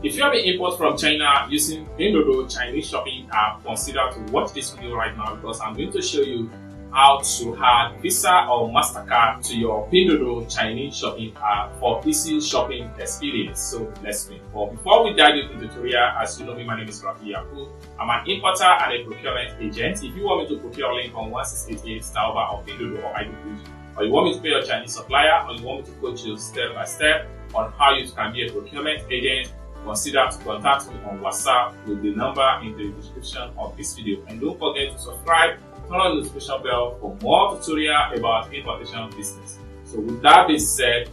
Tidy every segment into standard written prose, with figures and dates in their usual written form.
If you have an import from China using Pinduoduo Chinese shopping app, consider to watch this video right now because I'm going to show you how to add Visa or MasterCard to your Pinduoduo Chinese shopping app for easy shopping experience. So let's begin. But before we dive into the tutorial, as you know me, my name is Rafi Yaku. I'm an importer and a procurement agent. If you want me to procure a link on 1688 Starba or Pinduoduo or IDP, or you want me to pay your Chinese supplier, or you want me to coach you step by step on how you can be a procurement agent, consider to contact me on WhatsApp with the number in the description of this video. And don't forget to subscribe, turn on the notification bell for more tutorial about importation business. So with that being said,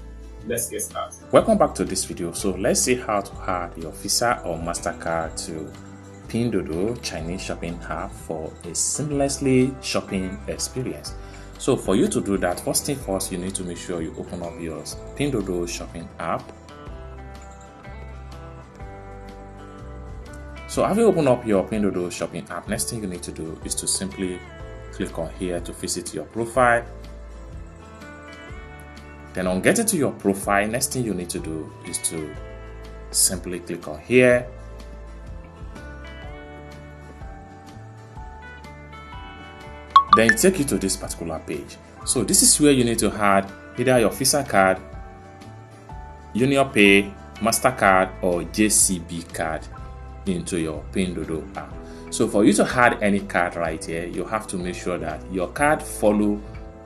let's get started. Welcome back to this video. So let's see how to add your Visa or MasterCard to Pinduoduo Chinese shopping app for a seamlessly shopping experience. So for you to do that, first thing first, you need to make sure you open up your Pinduoduo shopping app. So having opened up your Pinduoduo shopping app, next thing you need to do is to simply click on here to visit your profile. Then on getting to your profile, next thing you need to do is to simply click on here. Then take you to this particular page. So this is where you need to add either your Visa card, UnionPay, MasterCard, or JCB card into your Pinduoduo app. So for you to add any card right here, you have to make sure that your card follow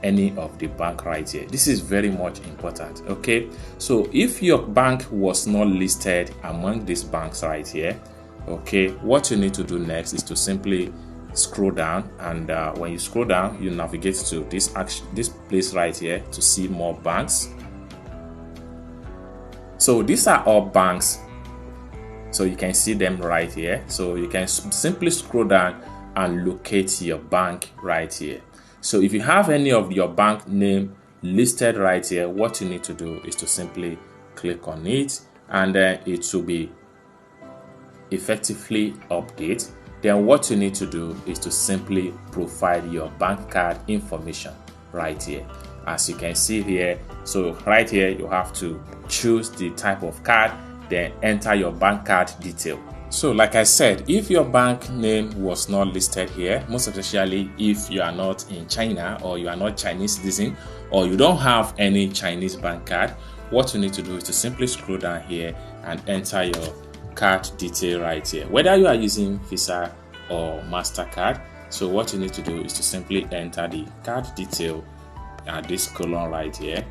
any of the bank right here. This is very much important. Okay, so if your bank was not listed among these banks right here, okay, what you need to do next is to simply scroll down, and when you scroll down, you navigate to this place right here to see more banks. So these are all banks, so you can see them right here. So you can simply scroll down and locate your bank right here. So if you have any of your bank name listed right here, what you need to do is to simply click on it, and then it will be effectively update. Then what you need to do is to simply provide your bank card information right here, as you can see here. So right here you have to choose the type of card, then enter your bank card detail. So like I said, if your bank name was not listed here, most especially if you are not in China or you are not Chinese citizen or you don't have any Chinese bank card, what you need to do is to simply scroll down here and enter your card detail right here, whether you are using Visa or MasterCard. So what you need to do is to simply enter the card detail at this column right here.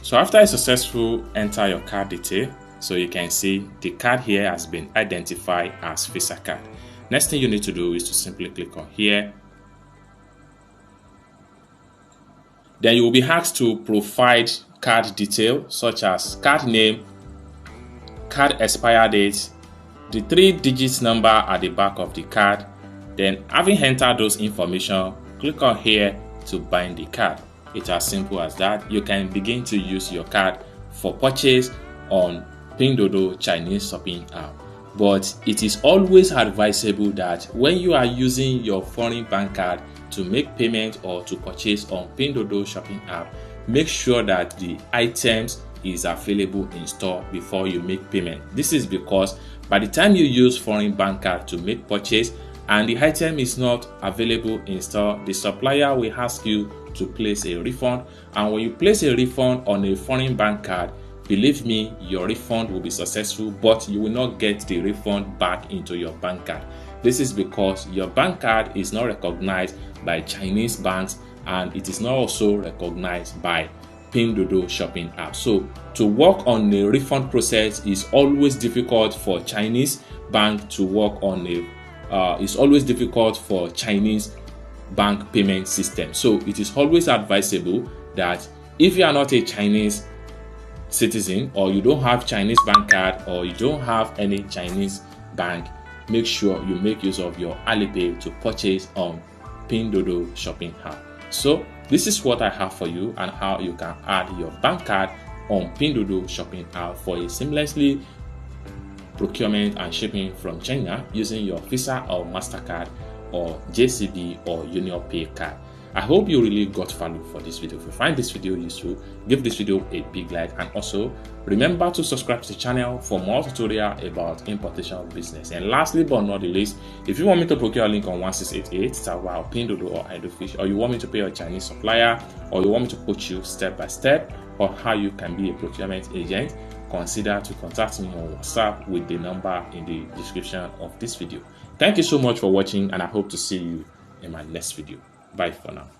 So after a successful enter your card detail, so you can see the card here has been identified as Visa card. Next thing you need to do is to simply click on here. Then you will be asked to provide card detail such as card name, card expire date, the 3-digit number at the back of the card. Then having entered those information, click on here to bind the card. It's as simple as that. You can begin to use your card for purchase on Pinduoduo Chinese shopping app. But it is always advisable that when you are using your foreign bank card to make payment or to purchase on Pinduoduo shopping app, make sure that the items is available in store before you make payment. This is because by the time you use foreign bank card to make purchase and the item is not available in store, the supplier will ask you to place a refund, and when you place a refund on a foreign bank card, believe me, your refund will be successful, but you will not get the refund back into your bank card. This is because your bank card is not recognized by Chinese banks, and it is not also recognized by Pinduoduo shopping app. So to work on the refund process is always difficult for Chinese bank to work on it's always difficult for Chinese bank payment system. So it is always advisable that if you are not a Chinese citizen, or you don't have Chinese bank card, or you don't have any Chinese bank, make sure you make use of your Alipay to purchase on Pinduoduo shopping app. So this is what I have for you and how you can add your bank card on Pinduoduo shopping app for a seamlessly procurement and shipping from China using your Visa or MasterCard or JCB or UnionPay card. I hope you really got value for this video. If you find this video useful, give this video a big like, and also remember to subscribe to the channel for more tutorial about importation business. And lastly but not the least, if you want me to procure a link on 1688, Tawa, or Pinduoduo or Idlefish, or you want me to pay a Chinese supplier, or you want me to coach you step by step on how you can be a procurement agent, consider to contact me on WhatsApp with the number in the description of this video. Thank you so much for watching, and I hope to see you in my next video. Bye for now.